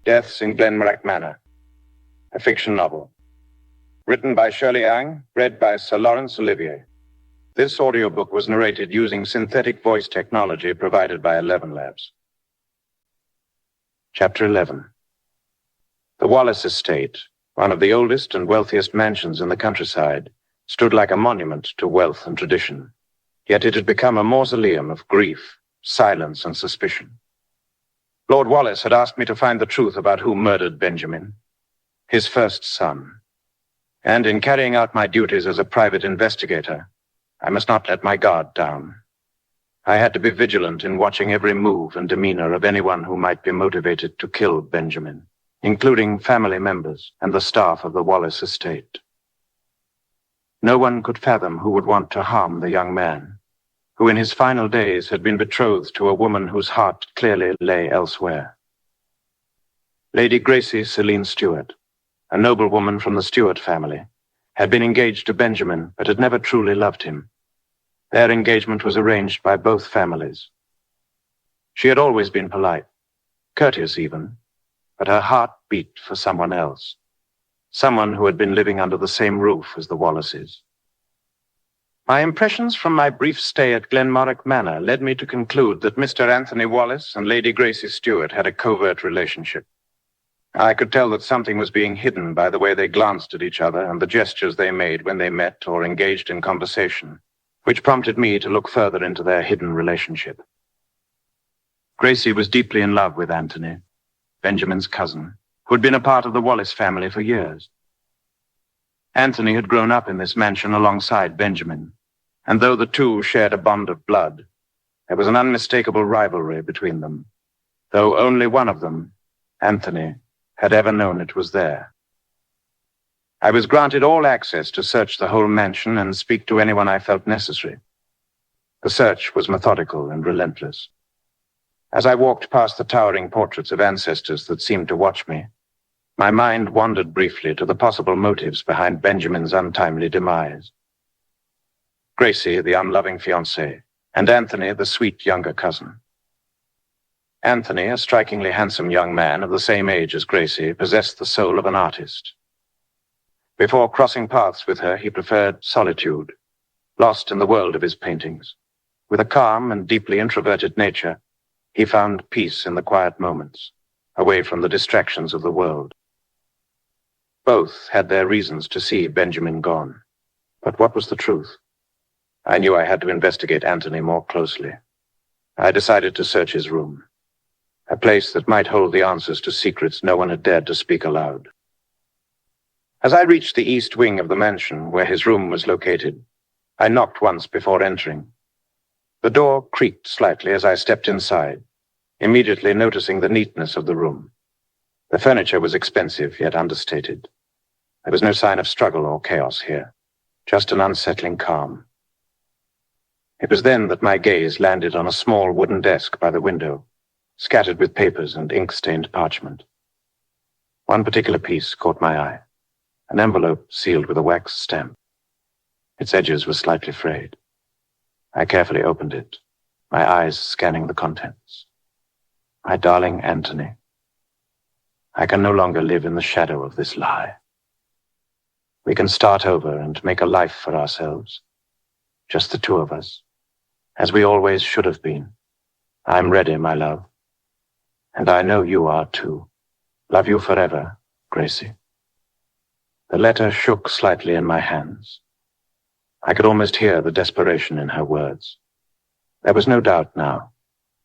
Deaths in Glenmorach Manor, a fiction novel. Written by Shirley, read by Sir Lawrence Olivier. This audiobook was narrated using synthetic voice technology provided by 11 Labs. Chapter 11. The Wallace estate, one of the oldest and wealthiest mansions in the countryside, stood like a monument to wealth and tradition. Yet it had become a mausoleum of grief, silence, and suspicion. Lord Wallace had asked me to find the truth about who murdered Benjamin, his first son. And in carrying out my duties as a private investigator, I must not let my guard down. I had to be vigilant in watching every move and demeanor of anyone who might be motivated to kill Benjamin, including family members and the staff of the Wallace estate. No one could fathom who would want to harm the young man, who in his final days had been betrothed to a woman whose heart clearly lay elsewhere. Lady Gracie Celine Stewart, a noblewoman from the Stewart family, had been engaged to Benjamin but had never truly loved him. Their engagement was arranged by both families. She had always been polite, courteous even, but her heart beat for someone else, someone who had been living under the same roof as the Wallaces. My impressions from my brief stay at Glenmorach Manor led me to conclude that Mr. Anthony Wallace and Lady Gracie Stewart had a covert relationship. I could tell that something was being hidden by the way they glanced at each other and the gestures they made when they met or engaged in conversation, which prompted me to look further into their hidden relationship. Gracie was deeply in love with Anthony, Benjamin's cousin, who had been a part of the Wallace family for years. Anthony had grown up in this mansion alongside Benjamin, and though the two shared a bond of blood, there was an unmistakable rivalry between them, though only one of them, Anthony, had ever known it was there. I was granted all access to search the whole mansion and speak to anyone I felt necessary. The search was methodical and relentless. As I walked past the towering portraits of ancestors that seemed to watch me, my mind wandered briefly to the possible motives behind Benjamin's untimely demise. Gracie, the unloving fiancée, and Anthony, the sweet younger cousin. Anthony, a strikingly handsome young man of the same age as Gracie, possessed the soul of an artist. Before crossing paths with her, he preferred solitude, lost in the world of his paintings. With a calm and deeply introverted nature, he found peace in the quiet moments, away from the distractions of the world. Both had their reasons to see Benjamin gone. But what was the truth? I knew I had to investigate Anthony more closely. I decided to search his room, a place that might hold the answers to secrets no one had dared to speak aloud. As I reached the east wing of the mansion where his room was located, I knocked once before entering. The door creaked slightly as I stepped inside, immediately noticing the neatness of the room. The furniture was expensive yet understated. There was no sign of struggle or chaos here, just an unsettling calm. It was then that my gaze landed on a small wooden desk by the window, scattered with papers and ink-stained parchment. One particular piece caught my eye, an envelope sealed with a wax stamp. Its edges were slightly frayed. I carefully opened it, my eyes scanning the contents. My darling Anthony, I can no longer live in the shadow of this lie. We can start over and make a life for ourselves, just the two of us, as we always should have been. I'm ready, my love. And I know you are too. Love you forever, Gracie. The letter shook slightly in my hands. I could almost hear the desperation in her words. There was no doubt now.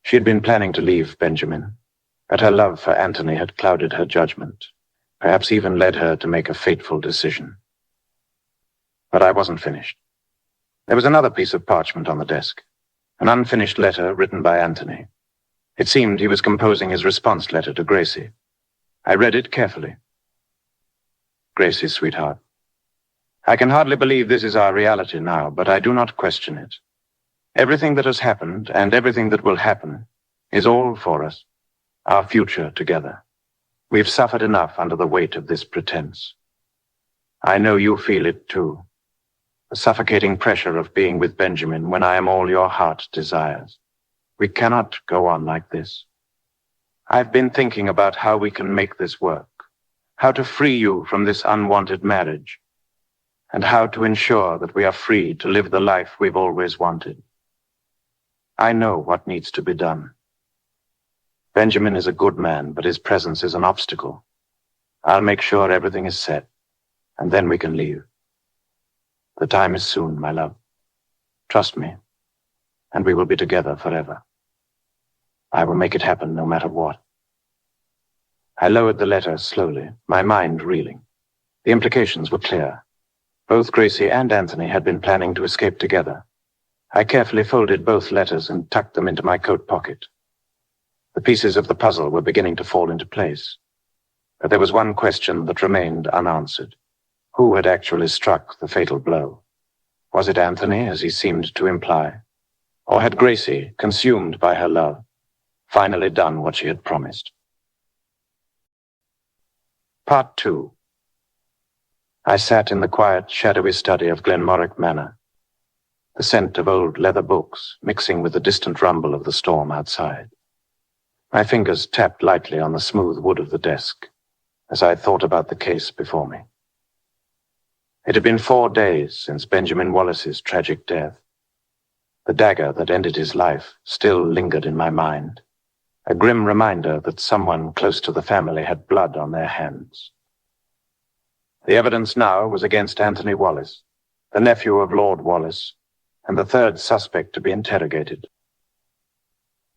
She had been planning to leave Benjamin, but her love for Anthony had clouded her judgment, perhaps even led her to make a fateful decision. But I wasn't finished. There was another piece of parchment on the desk, an unfinished letter written by Anthony. It seemed he was composing his response letter to Gracie. I read it carefully. Gracie, sweetheart, I can hardly believe this is our reality now, but I do not question it. Everything that has happened and everything that will happen is all for us, our future together. We've suffered enough under the weight of this pretense. I know you feel it too. The suffocating pressure of being with Benjamin when I am all your heart desires. We cannot go on like this. I've been thinking about how we can make this work, how to free you from this unwanted marriage, and how to ensure that we are free to live the life we've always wanted. I know what needs to be done. Benjamin is a good man, but his presence is an obstacle. I'll make sure everything is set, and then we can leave. The time is soon, my love. Trust me, and we will be together forever. I will make it happen no matter what. I lowered the letter slowly, my mind reeling. The implications were clear. Both Gracie and Anthony had been planning to escape together. I carefully folded both letters and tucked them into my coat pocket. The pieces of the puzzle were beginning to fall into place. But there was one question that remained unanswered. Who had actually struck the fatal blow? Was it Anthony, as he seemed to imply? Or had Gracie, consumed by her love, finally done what she had promised? Part 2. I sat in the quiet, shadowy study of Glenmorach Manor, the scent of old leather books mixing with the distant rumble of the storm outside. My fingers tapped lightly on the smooth wood of the desk as I thought about the case before me. It had been 4 days since Benjamin Wallace's tragic death. The dagger that ended his life still lingered in my mind, a grim reminder that someone close to the family had blood on their hands. The evidence now was against Anthony Wallace, the nephew of Lord Wallace, and the third suspect to be interrogated.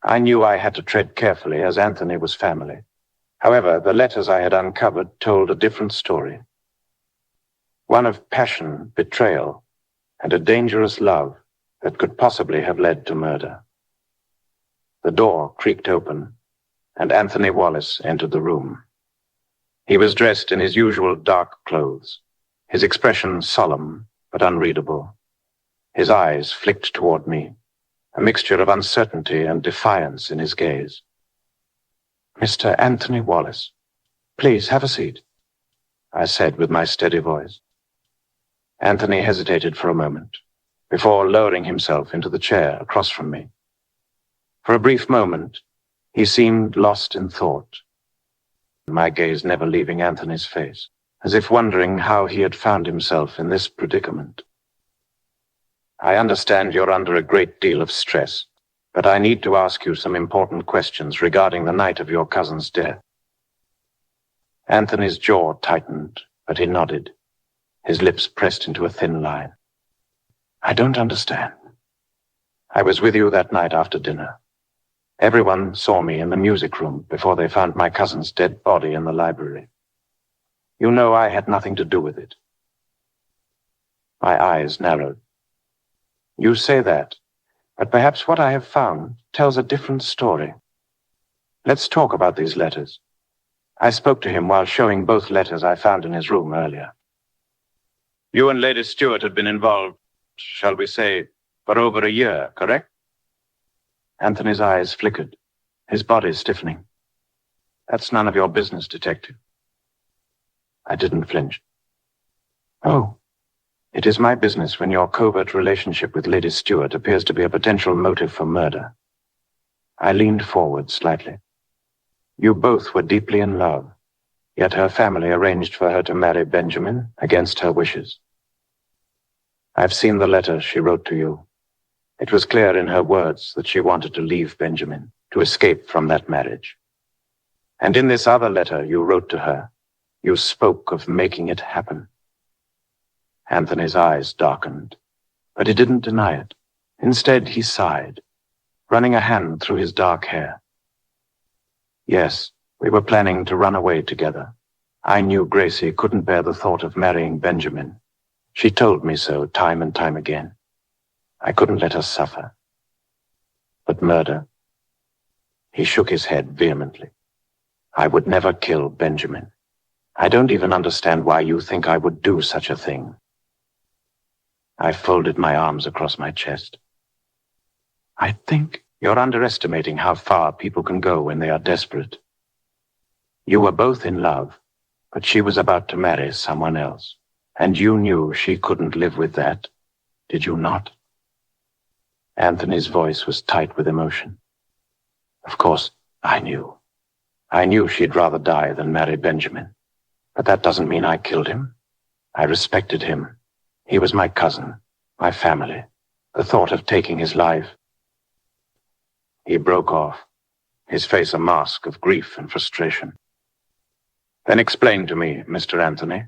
I knew I had to tread carefully, as Anthony was family. However, the letters I had uncovered told a different story. One of passion, betrayal, and a dangerous love that could possibly have led to murder. The door creaked open, and Anthony Wallace entered the room. He was dressed in his usual dark clothes, his expression solemn but unreadable. His eyes flicked toward me, a mixture of uncertainty and defiance in his gaze. "Mr. Anthony Wallace, please have a seat," I said with my steady voice. Anthony hesitated for a moment, before lowering himself into the chair across from me. For a brief moment, he seemed lost in thought, my gaze never leaving Anthony's face, as if wondering how he had found himself in this predicament. "I understand you're under a great deal of stress, but I need to ask you some important questions regarding the night of your cousin's death." Anthony's jaw tightened, but he nodded, his lips pressed into a thin line. "I don't understand. I was with you that night after dinner. Everyone saw me in the music room before they found my cousin's dead body in the library. You know I had nothing to do with it." My eyes narrowed. "You say that, but perhaps what I have found tells a different story. Let's talk about these letters. I spoke to him while showing both letters I found in his room earlier." "You and Lady Stuart had been involved, shall we say, for over a year, correct?" Anthony's eyes flickered, his body stiffening. "That's none of your business, Detective." I didn't flinch. "Oh, it is my business when your covert relationship with Lady Stuart appears to be a potential motive for murder." I leaned forward slightly. "You both were deeply in love, yet her family arranged for her to marry Benjamin against her wishes. I've seen the letter she wrote to you. It was clear in her words that she wanted to leave Benjamin, to escape from that marriage. And in this other letter you wrote to her, you spoke of making it happen." Anthony's eyes darkened, but he didn't deny it. Instead, he sighed, running a hand through his dark hair. "Yes, we were planning to run away together. I knew Gracie couldn't bear the thought of marrying Benjamin. She told me so time and time again. I couldn't let her suffer. But murder?" He shook his head vehemently. "I would never kill Benjamin. I don't even understand why you think I would do such a thing." I folded my arms across my chest. "I think you're underestimating how far people can go when they are desperate. You were both in love, but she was about to marry someone else, and you knew she couldn't live with that, did you not?" Anthony's voice was tight with emotion. "Of course, I knew. I knew she'd rather die than marry Benjamin. But that doesn't mean I killed him. I respected him. He was my cousin, my family. The thought of taking his life. He broke off, his face a mask of grief and frustration. Then explain to me, Mr. Anthony.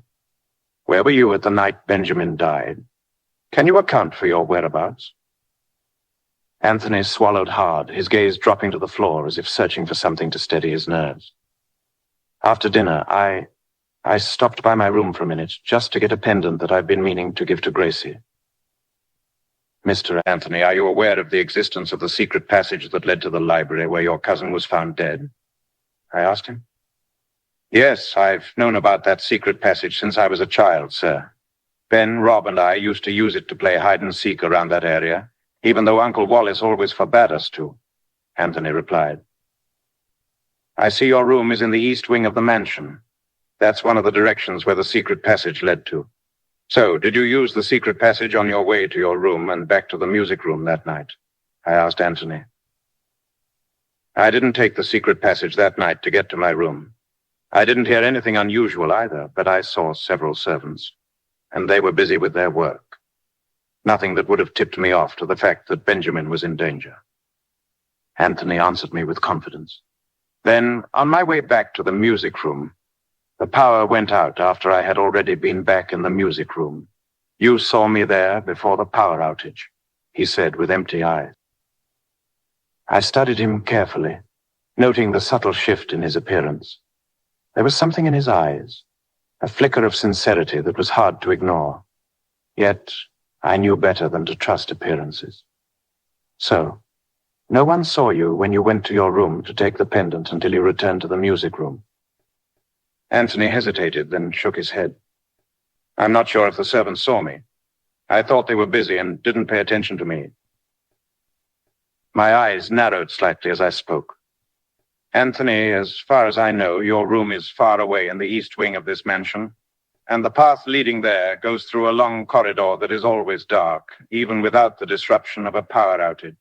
Where were you at the night Benjamin died? Can you account for your whereabouts? Anthony swallowed hard, his gaze dropping to the floor as if searching for something to steady his nerves. After dinner, I stopped by my room for a minute just to get a pendant that I've been meaning to give to Gracie. Mr. Anthony, are you aware of the existence of the secret passage that led to the library where your cousin was found dead? I asked him. Yes, I've known about that secret passage since I was a child, sir. Ben, Rob, and I used to use it to play hide-and-seek around that area, even though Uncle Wallace always forbade us to, Anthony replied. I see your room is in the east wing of the mansion. That's one of the directions where the secret passage led to. So, did you use the secret passage on your way to your room and back to the music room that night? I asked Anthony. I didn't take the secret passage that night to get to my room. I didn't hear anything unusual either, but I saw several servants, and they were busy with their work. Nothing that would have tipped me off to the fact that Benjamin was in danger. Anthony answered me with confidence. Then, on my way back to the music room, the power went out after I had already been back in the music room. You saw me there before the power outage, he said with empty eyes. I studied him carefully, noting the subtle shift in his appearance. There was something in his eyes, a flicker of sincerity that was hard to ignore. Yet, I knew better than to trust appearances. So, no one saw you when you went to your room to take the pendant until you returned to the music room. Anthony hesitated, then shook his head. I'm not sure if the servants saw me. I thought they were busy and didn't pay attention to me. My eyes narrowed slightly as I spoke. Anthony, as far as I know, your room is far away in the east wing of this mansion, and the path leading there goes through a long corridor that is always dark, even without the disruption of a power outage.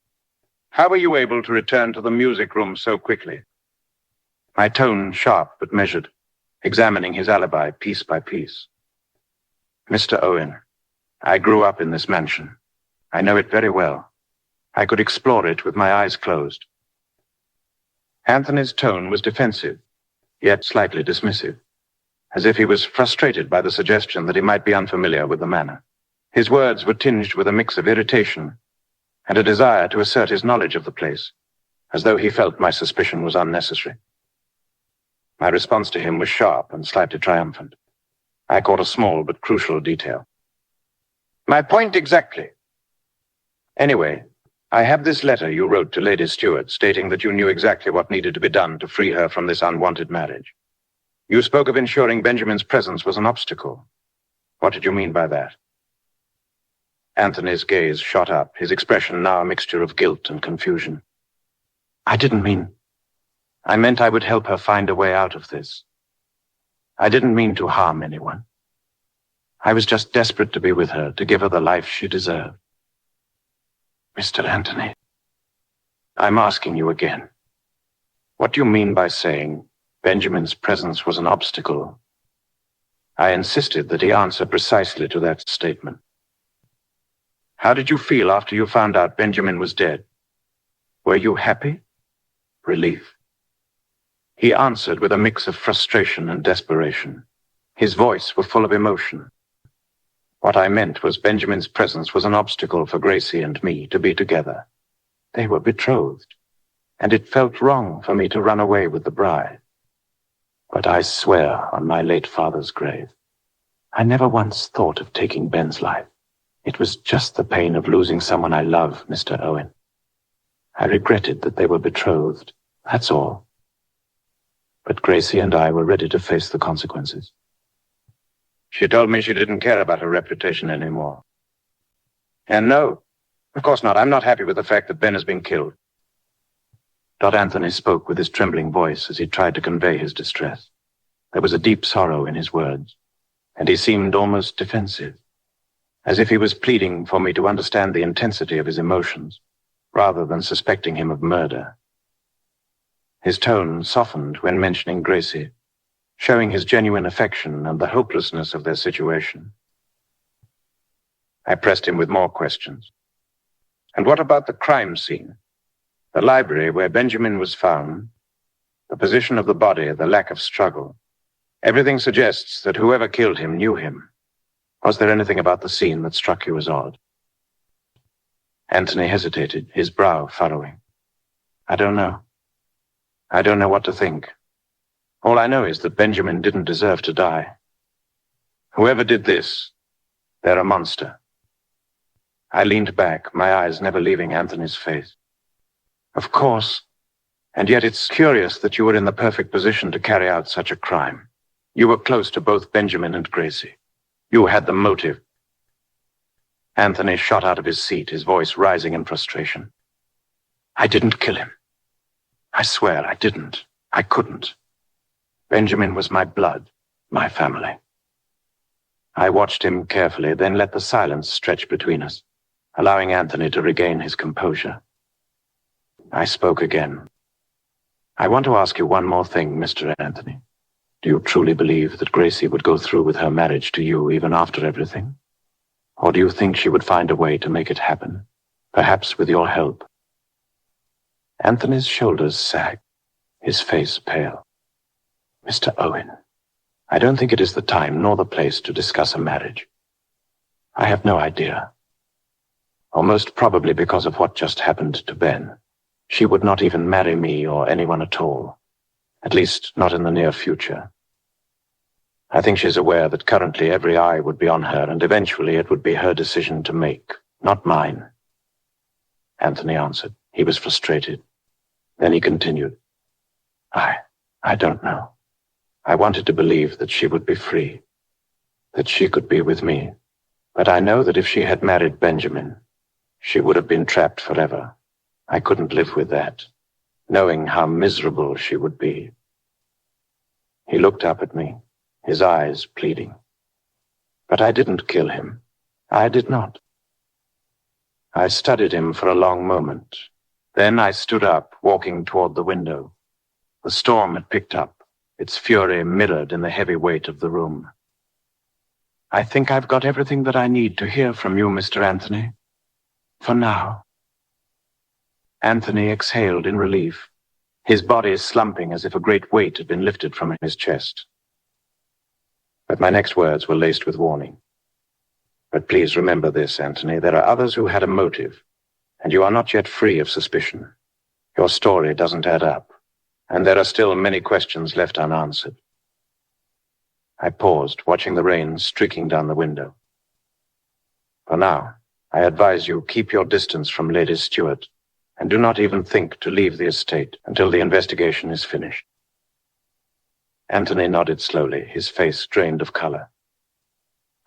How were you able to return to the music room so quickly? My tone sharp but measured, examining his alibi piece by piece. Mr. Owen, I grew up in this mansion. I know it very well. I could explore it with my eyes closed. Anthony's tone was defensive, yet slightly dismissive, as if he was frustrated by the suggestion that he might be unfamiliar with the manor. His words were tinged with a mix of irritation and a desire to assert his knowledge of the place, as though he felt my suspicion was unnecessary. My response to him was sharp and slightly triumphant. I caught a small but crucial detail. My point exactly. Anyway, I have this letter you wrote to Lady Stewart stating that you knew exactly what needed to be done to free her from this unwanted marriage. You spoke of ensuring Benjamin's presence was an obstacle. What did you mean by that? Anthony's gaze shot up, his expression now a mixture of guilt and confusion. I didn't mean... I meant I would help her find a way out of this. I didn't mean to harm anyone. I was just desperate to be with her, to give her the life she deserved. Mr. Anthony, I'm asking you again. What do you mean by saying Benjamin's presence was an obstacle? I insisted that he answer precisely to that statement. How did you feel after you found out Benjamin was dead? Were you happy? Relief? He answered with a mix of frustration and desperation. His voice was full of emotion. What I meant was Benjamin's presence was an obstacle for Gracie and me to be together. They were betrothed, and it felt wrong for me to run away with the bride. But I swear on my late father's grave, I never once thought of taking Ben's life. It was just the pain of losing someone I love, Mr. Owen. I regretted that they were betrothed, that's all. But Gracie and I were ready to face the consequences. She told me she didn't care about her reputation anymore. And no, of course not. I'm not happy with the fact that Ben has been killed. Anthony spoke with his trembling voice as he tried to convey his distress. There was a deep sorrow in his words, and he seemed almost defensive, as if he was pleading for me to understand the intensity of his emotions, rather than suspecting him of murder. His tone softened when mentioning Gracie, showing his genuine affection and the hopelessness of their situation. I pressed him with more questions. And what about the crime scene? The library where Benjamin was found, the position of the body, the lack of struggle. Everything suggests that whoever killed him knew him. Was there anything about the scene that struck you as odd? Anthony hesitated, his brow furrowing. I don't know. I don't know what to think. All I know is that Benjamin didn't deserve to die. Whoever did this, they're a monster. I leaned back, my eyes never leaving Anthony's face. Of course. And yet it's curious that you were in the perfect position to carry out such a crime. You were close to both Benjamin and Gracie. You had the motive. Anthony shot out of his seat, his voice rising in frustration. I didn't kill him. I swear I didn't. I couldn't. Benjamin was my blood, my family. I watched him carefully, then let the silence stretch between us, allowing Anthony to regain his composure. I spoke again. I want to ask you one more thing, Mr. Anthony. Do you truly believe that Gracie would go through with her marriage to you even after everything? Or do you think she would find a way to make it happen, perhaps with your help? Anthony's shoulders sagged, his face pale. Mr. Owen, I don't think it is the time nor the place to discuss a marriage. I have no idea. Or most probably because of what just happened to Ben. She would not even marry me or anyone at all. At least not in the near future. I think she's aware that currently every eye would be on her, and eventually it would be her decision to make, not mine. Anthony answered. He was frustrated. Then he continued. I don't know. I wanted to believe that she would be free, that she could be with me. But I know that if she had married Benjamin, she would have been trapped forever. I couldn't live with that, knowing how miserable she would be. He looked up at me, his eyes pleading. But I didn't kill him. I did not. I studied him for a long moment. Then I stood up, walking toward the window. The storm had picked up, its fury mirrored in the heavy weight of the room. I think I've got everything that I need to hear from you, Mr. Anthony. For now. Anthony exhaled in relief, his body slumping as if a great weight had been lifted from his chest. But my next words were laced with warning. But please remember this, Anthony. There are others who had a motive, and you are not yet free of suspicion. Your story doesn't add up, and there are still many questions left unanswered. I paused, watching the rain streaking down the window. For now, I advise you keep your distance from Lady Stuart, and do not even think to leave the estate until the investigation is finished. Anthony nodded slowly, his face drained of color.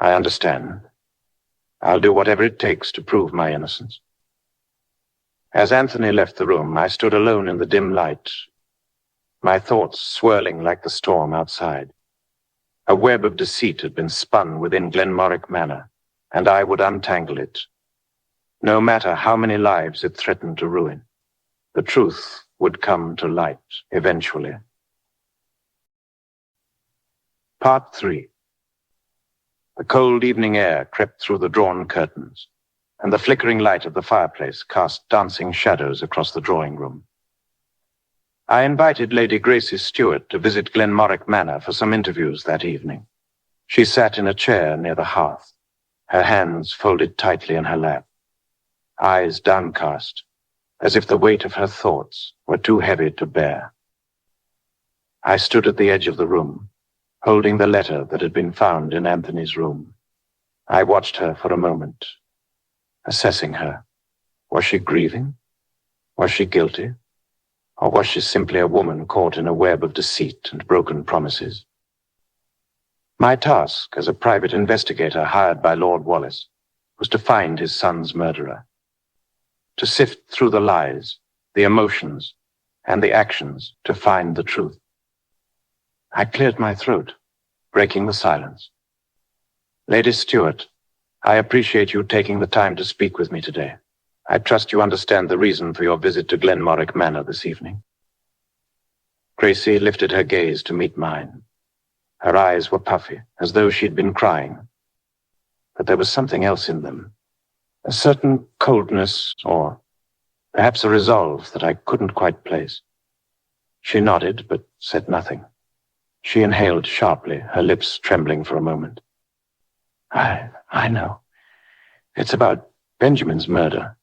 I understand. I'll do whatever it takes to prove my innocence. As Anthony left the room, I stood alone in the dim light, my thoughts swirling like the storm outside. A web of deceit had been spun within Glenmorach Manor, and I would untangle it. No matter how many lives it threatened to ruin, the truth would come to light eventually. Part 3. The cold evening air crept through the drawn curtains, and the flickering light of the fireplace cast dancing shadows across the drawing room. I invited Lady Gracie Stuart to visit Glenmorach Manor for some interviews that evening. She sat in a chair near the hearth, her hands folded tightly in her lap, eyes downcast, as if the weight of her thoughts were too heavy to bear. I stood at the edge of the room, holding the letter that had been found in Anthony's room. I watched her for a moment, assessing her. Was she grieving? Was she guilty? Or was she simply a woman caught in a web of deceit and broken promises? My task as a private investigator hired by Lord Wallace was to find his son's murderer, to sift through the lies, the emotions, and the actions to find the truth. I cleared my throat, breaking the silence. Lady Stuart, I appreciate you taking the time to speak with me today. I trust you understand the reason for your visit to Glenmorach Manor this evening. Gracie lifted her gaze to meet mine. Her eyes were puffy, as though she'd been crying. But there was something else in them, a certain coldness, or perhaps a resolve that I couldn't quite place. She nodded, but said nothing. She inhaled sharply, her lips trembling for a moment. I know. It's about Benjamin's murder.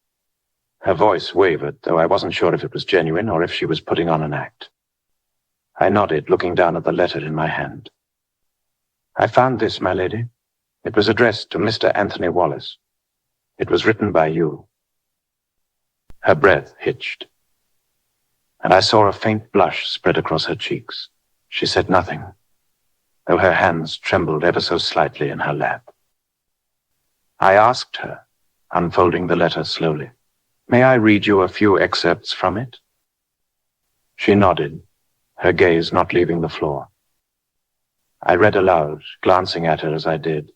Her voice wavered, though I wasn't sure if it was genuine or if she was putting on an act. I nodded, looking down at the letter in my hand. I found this, my lady. It was addressed to Mr. Anthony Wallace. It was written by you. Her breath hitched, and I saw a faint blush spread across her cheeks. She said nothing, though her hands trembled ever so slightly in her lap. I asked her, unfolding the letter slowly, "May I read you a few excerpts from it?" She nodded, her gaze not leaving the floor. I read aloud, glancing at her as I did.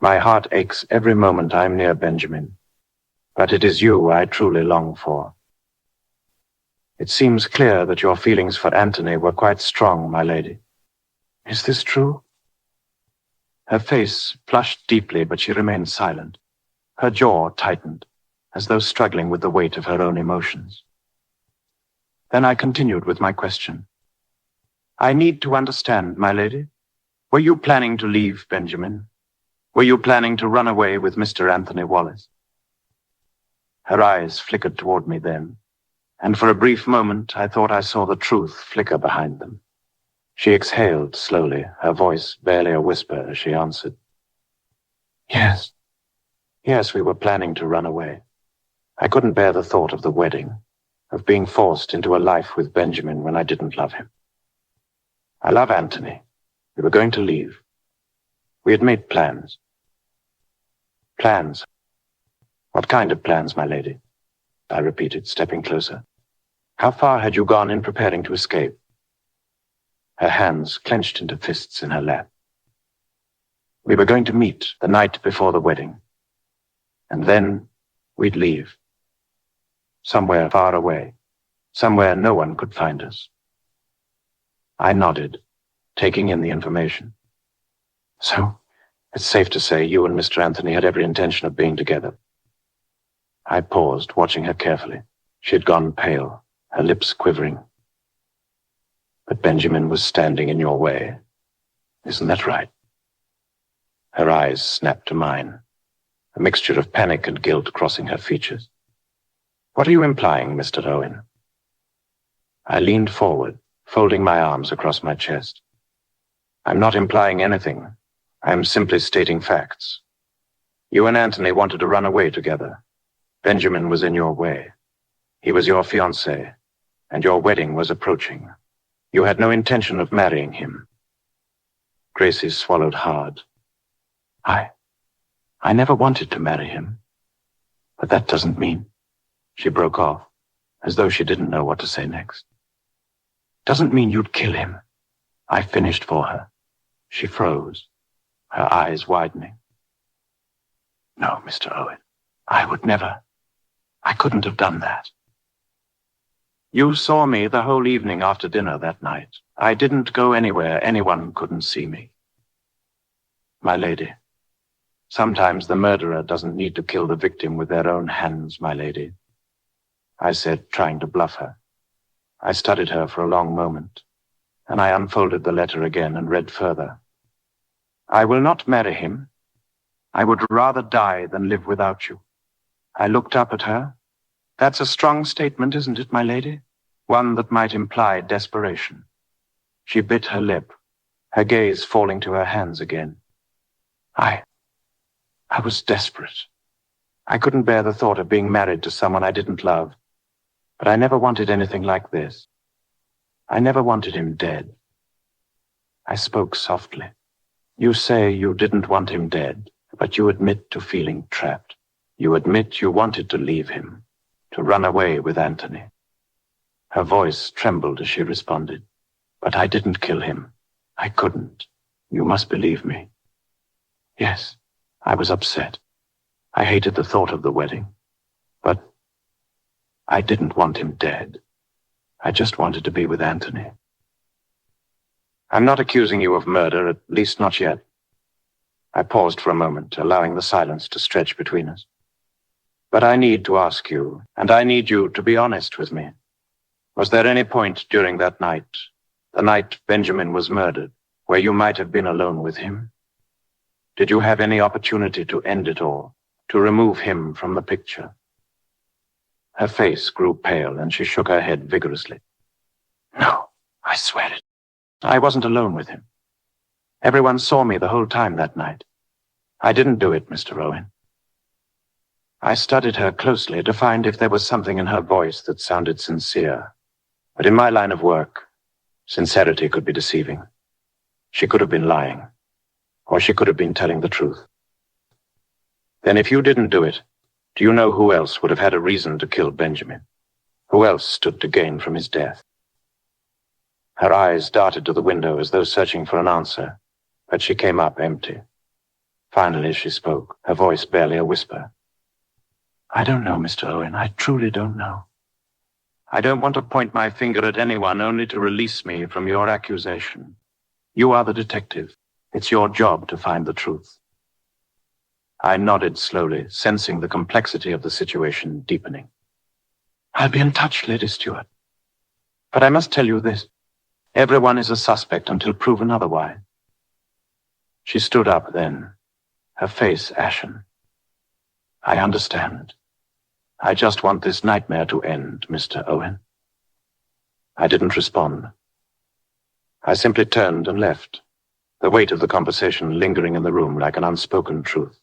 My heart aches every moment I'm near Benjamin, but it is you I truly long for. It seems clear that your feelings for Anthony were quite strong, my lady. Is this true? Her face flushed deeply, but she remained silent. Her jaw tightened, as though struggling with the weight of her own emotions. Then I continued with my question. I need to understand, my lady. Were you planning to leave Benjamin? Were you planning to run away with Mr. Anthony Wallace? Her eyes flickered toward me then, and for a brief moment I thought I saw the truth flicker behind them. She exhaled slowly, her voice barely a whisper as she answered. Yes. Yes, we were planning to run away. I couldn't bear the thought of the wedding, of being forced into a life with Benjamin when I didn't love him. I love Anthony. We were going to leave. We had made plans. Plans? What kind of plans, my lady? I repeated, stepping closer. How far had you gone in preparing to escape? Her hands clenched into fists in her lap. We were going to meet the night before the wedding, and then we'd leave. Somewhere far away, somewhere no one could find us. I nodded, taking in the information. So, it's safe to say you and Mr. Anthony had every intention of being together. I paused, watching her carefully. She had gone pale, her lips quivering. But Benjamin was standing in your way. Isn't that right? Her eyes snapped to mine, a mixture of panic and guilt crossing her features. What are you implying, Mr. Owen? I leaned forward, folding my arms across my chest. I'm not implying anything. I'm simply stating facts. You and Anthony wanted to run away together. Benjamin was in your way. He was your fiancé, and your wedding was approaching. You had no intention of marrying him. Gracie swallowed hard. I never wanted to marry him. But that doesn't mean... She broke off, as though she didn't know what to say next. Doesn't mean you'd kill him. I finished for her. She froze, her eyes widening. No, Mr. Owen, I would never. I couldn't have done that. You saw me the whole evening after dinner that night. I didn't go anywhere anyone couldn't see me. My lady, sometimes the murderer doesn't need to kill the victim with their own hands, my lady. I said, trying to bluff her. I studied her for a long moment, and I unfolded the letter again and read further. I will not marry him. I would rather die than live without you. I looked up at her. That's a strong statement, isn't it, my lady? One that might imply desperation. She bit her lip, her gaze falling to her hands again. I was desperate. I couldn't bear the thought of being married to someone I didn't love. But I never wanted anything like this. I never wanted him dead. I spoke softly. You say you didn't want him dead, but you admit to feeling trapped. You admit you wanted to leave him, to run away with Anthony. Her voice trembled as she responded. But I didn't kill him. I couldn't. You must believe me. Yes, I was upset. I hated the thought of the wedding. But I didn't want him dead. I just wanted to be with Anthony. I'm not accusing you of murder, at least not yet. I paused for a moment, allowing the silence to stretch between us. But I need to ask you, and I need you to be honest with me. Was there any point during that night, the night Benjamin was murdered, where you might have been alone with him? Did you have any opportunity to end it all, to remove him from the picture? Her face grew pale, and she shook her head vigorously. No, I swear it. I wasn't alone with him. Everyone saw me the whole time that night. I didn't do it, Mr. Owen. I studied her closely to find if there was something in her voice that sounded sincere. But in my line of work, sincerity could be deceiving. She could have been lying, or she could have been telling the truth. Then if you didn't do it, do you know who else would have had a reason to kill Benjamin? Who else stood to gain from his death? Her eyes darted to the window as though searching for an answer, but she came up empty. Finally she spoke, her voice barely a whisper. I don't know, Mr. Owen. I truly don't know. I don't want to point my finger at anyone only to release me from your accusation. You are the detective. It's your job to find the truth. I nodded slowly, sensing the complexity of the situation deepening. I'll be in touch, Lady Stewart. But I must tell you this. Everyone is a suspect until proven otherwise. She stood up then, her face ashen. I understand. I just want this nightmare to end, Mr. Owen. I didn't respond. I simply turned and left, the weight of the conversation lingering in the room like an unspoken truth.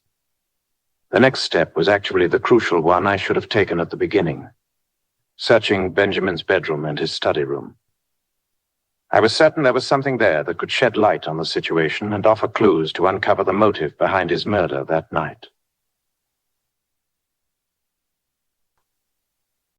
The next step was actually the crucial one I should have taken at the beginning, searching Benjamin's bedroom and his study room. I was certain there was something there that could shed light on the situation and offer clues to uncover the motive behind his murder that night.